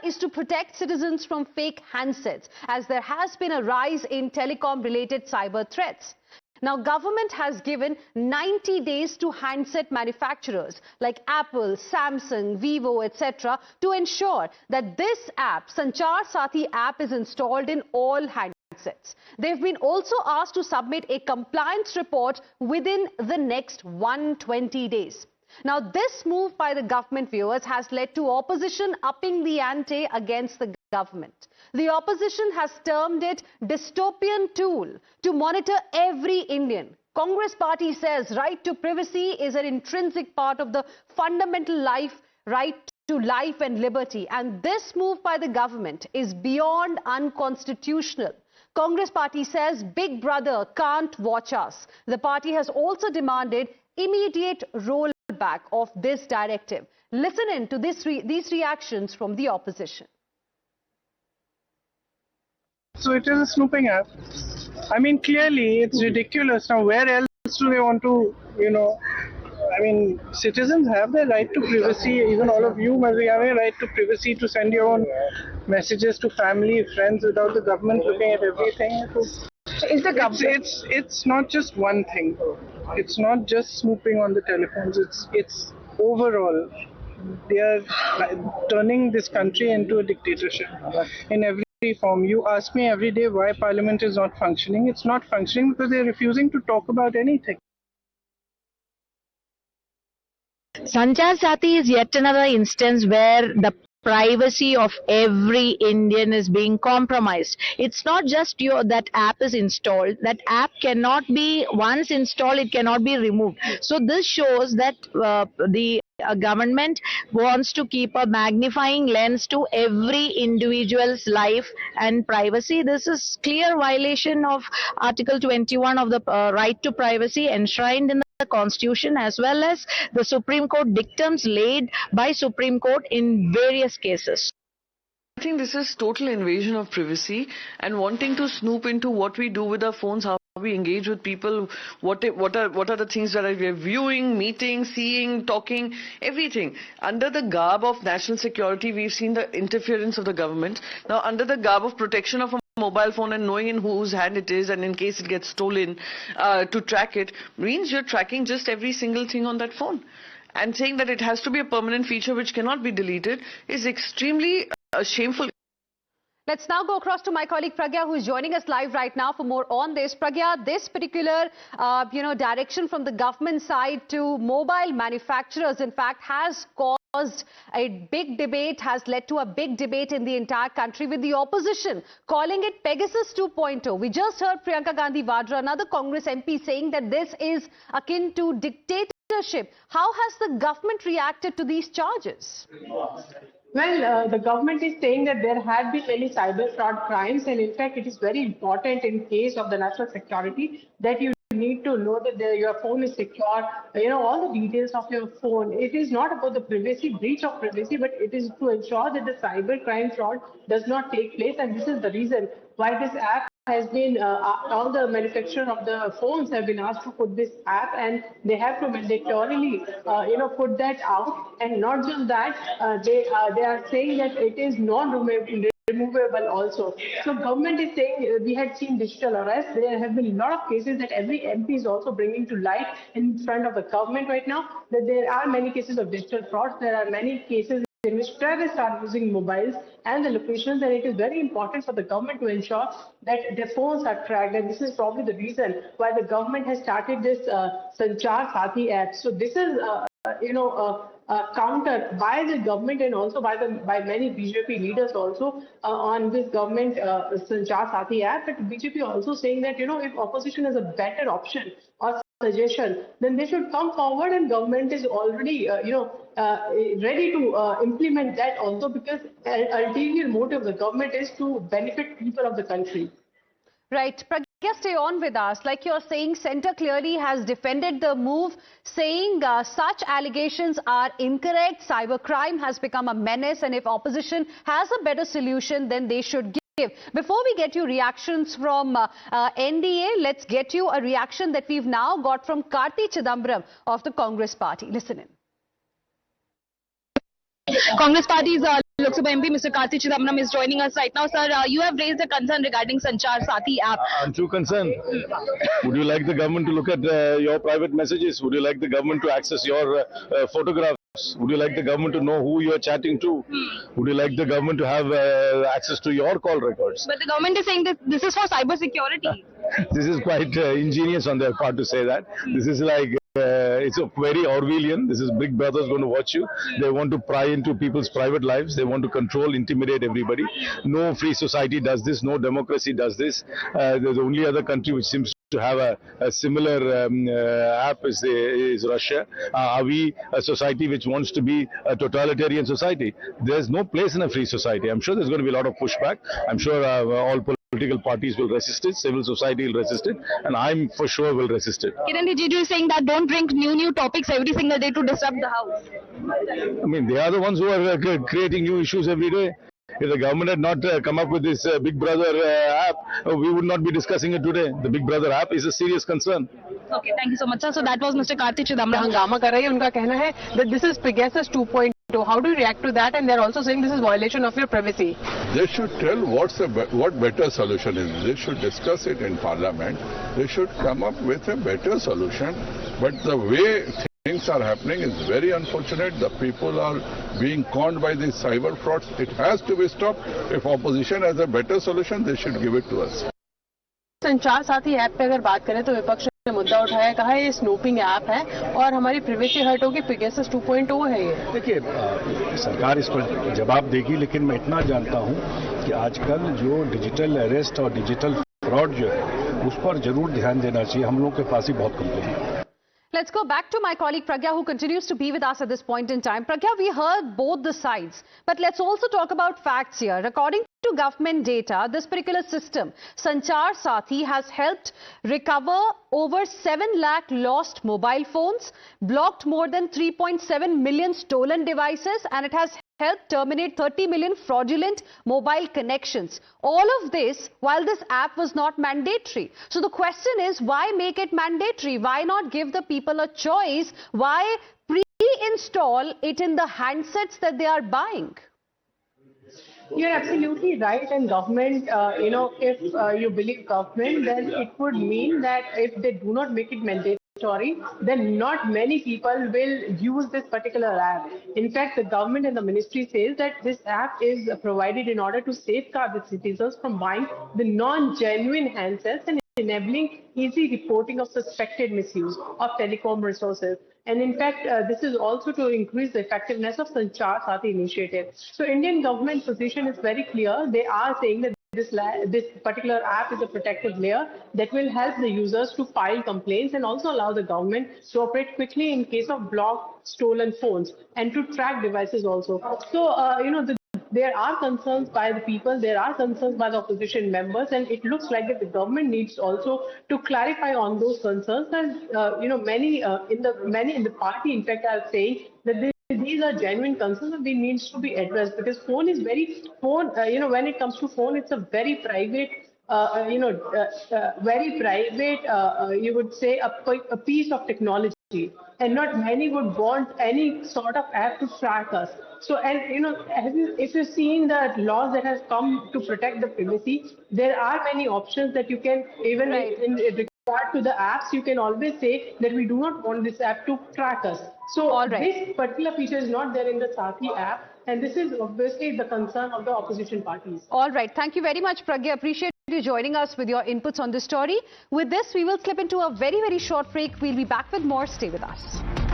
is to protect citizens from fake handsets, as there has been a rise in telecom-related cyber threats. Now, government has given 90 days to handset manufacturers like Apple, Samsung, Vivo, etc. to ensure that this app, Sanchar Saathi app, is installed in all handsets. They've been also asked to submit a compliance report within the next 120 days. Now, this move by the government, viewers, has led to opposition upping the ante against the government. The opposition has termed it dystopian tool to monitor every Indian. Congress party says right to privacy is an intrinsic part of the fundamental right to life and liberty. And this move by the government is beyond unconstitutional. Congress party says Big Brother can't watch us. The party has also demanded immediate rollback of this directive. Listen in to these reactions from the opposition. So it is a snooping app. I mean, clearly it's ridiculous. Now, where else do they want to, I mean, citizens have their right to privacy. Even all of you must have a right to privacy to send your own messages to family, friends without the government looking at everything. It's not just one thing. It's not just snooping on the telephones. It's overall. They are turning this country into a dictatorship in every form. You ask me every day why Parliament is not functioning. It's not functioning because they're refusing to talk about anything. Sanchar Saathi is yet another instance where the privacy of every Indian is being compromised. It's not just that app is installed. That app cannot be, once installed, it cannot be removed. So this shows that the government wants to keep a magnifying lens to every individual's life and privacy. This is clear violation of Article 21 of the right to privacy enshrined in the Constitution, as well as the Supreme Court dictums laid by Supreme Court in various cases. I think this is total invasion of privacy and wanting to snoop into what we do with our phones, how we engage with people, what are the things that we are viewing, meeting, seeing, talking, everything. Under the garb of national security, we've seen the interference of the government. Now, under the garb of protection of a mobile phone and knowing in whose hand it is and in case it gets stolen, to track it, means you're tracking just every single thing on that phone. And saying that it has to be a permanent feature which cannot be deleted is extremely shameful. Let's now go across to my colleague Pragya, who is joining us live right now for more on this. Pragya, this particular, direction from the government side to mobile manufacturers, in fact, has caused a big debate, has led to a big debate in the entire country, with the opposition calling it Pegasus 2.0. We just heard Priyanka Gandhi Vadra, another Congress MP, saying that this is akin to dictatorship. How has the government reacted to these charges? Well, the government is saying that there have been many cyber fraud crimes, and in fact, it is very important in case of the national security that you need to know that your phone is secure, all the details of your phone. It is not about the privacy, breach of privacy, but it is to ensure that the cyber crime fraud does not take place, and this is the reason why this app has been, all the manufacturers of the phones have been asked to put this app, and they have to mandatorily, put that out. And not just that, they are saying that it is non-removable also. So government is saying, we had seen digital arrest. There have been a lot of cases that every MP is also bringing to light in front of the government right now, that there are many cases of digital fraud. There are many cases in which terrorists are using mobiles and the locations, and it is very important for the government to ensure that their phones are tracked, and this is probably the reason why the government has started this Sanchar Saathi app. So this is countered by the government and also by many BJP leaders also on this government Sanchar Saathi app. But BJP also saying that if opposition has a better option or suggestion, then they should come forward, and government is already ready to implement that also, because ulterior motive of the government is to benefit people of the country. Right. Pragya, stay on with us. Like you're saying, Centre clearly has defended the move, saying such allegations are incorrect. Cybercrime has become a menace, and if opposition has a better solution, then they should give. Before we get you reactions from NDA, let's get you a reaction that we've now got from Karti Chidambaram of the Congress party. Listen in. Congress party is Lok Sabha MP Mr. Karthi Chidambaram is joining us right now. Sir, you have raised a concern regarding Sanchar Saathi app. Aren't you concerned? Would you like the government to look at your private messages? Would you like the government to access your photographs? Would you like the government to know who you are chatting to? Would you like the government to have access to your call records? But the government is saying that this is for cybersecurity. This is quite ingenious on their part to say that. This is like, it's a very Orwellian. This is Big Brother's going to watch you. They want to pry into people's private lives. They want to control, intimidate everybody. No free society does this. No democracy does this. The only other country which seems to have a similar app is Russia. Are we a society which wants to be a totalitarian society? There's no place in a free society. I'm sure there's going to be a lot of pushback. I'm sure all political parties will resist it, civil society will resist it, and I'm for sure will resist it. Kiran Rijiju is saying that don't bring new topics every single day to disrupt the house. I mean, they are the ones who are creating new issues every day. If the government had not come up with this Big Brother app, we would not be discussing it today. The Big Brother app is a serious concern. Okay, thank you so much, sir. So that was Mr. Karthi Chidambaram. हंगामा कर रही है, उनका कहना है that this is Pegasus 2.0. How do you react to that? And they're also saying this is violation of your privacy. They should tell what better solution is. They should discuss it in Parliament. They should come up with a better solution. But the way things are happening is very unfortunate. The people are being conned by these cyber frauds. It has to be stopped. If opposition has a better solution, they should give it to us. संचार साथी app पे अगर बात करें तो विपक्ष ने मुद्दा उठाया, कहा ये स्नूपिंग ऐप है और हमारी प्राइवेसी हर्ट होगी, पेगासस 2.0 है ये। देखिए, सरकार इस पर जवाब देगी, लेकिन मैं इतना जानता हूं कि आजकल जो डिजिटल अरेस्ट और डिजिटल फ्रॉड जो है उस पर जरूर ध्यान देना चाहिए। हम लोगों के पास ही बहुत कंप्लेंट है। Let's go back to my colleague Pragya, who continues to be with us at this point in time. Pragya, we heard both the sides, but let's also talk about facts here. According to government data, this particular system, Sanchar Saathi, has helped recover over 7 lakh lost mobile phones, blocked more than 3.7 million stolen devices, and it has helped terminate 30 million fraudulent mobile connections. All of this while this app was not mandatory. So the question is, why make it mandatory? Why not give the people a choice? Why pre-install it in the handsets that they are buying? You're absolutely right, and government, if you believe government, then it would mean that if they do not make it mandatory, then not many people will use this particular app. In fact, the government and the ministry says that this app is provided in order to safeguard the citizens from buying the non-genuine handsets and enabling easy reporting of suspected misuse of telecom resources. And in fact, this is also to increase the effectiveness of Sanchar Saathi initiative. So Indian government position is very clear. They are saying that this particular app is a protective layer that will help the users to file complaints and also allow the government to operate quickly in case of blocked, stolen phones and to track devices also. So, there are concerns by the people, there are concerns by the opposition members, and it looks like that the government needs also to clarify on those concerns. And many in the party, in fact, are saying that these are genuine concerns and they needs to be addressed, because when it comes to phone, it's a very private. You would say a piece of technology, and not many would want any sort of app to track us. So, and if you're seeing the laws that has come to protect the privacy, there are many options that you can, even in regard to the apps, you can always say that we do not want this app to track us. So this particular feature is not there in the Saathi app, and this is obviously the concern of the opposition parties. All right. Thank you very much, Pragya. Appreciate you joining us with your inputs on this story. With this, we will slip into a very, very short break. We'll be back with more. Stay with us.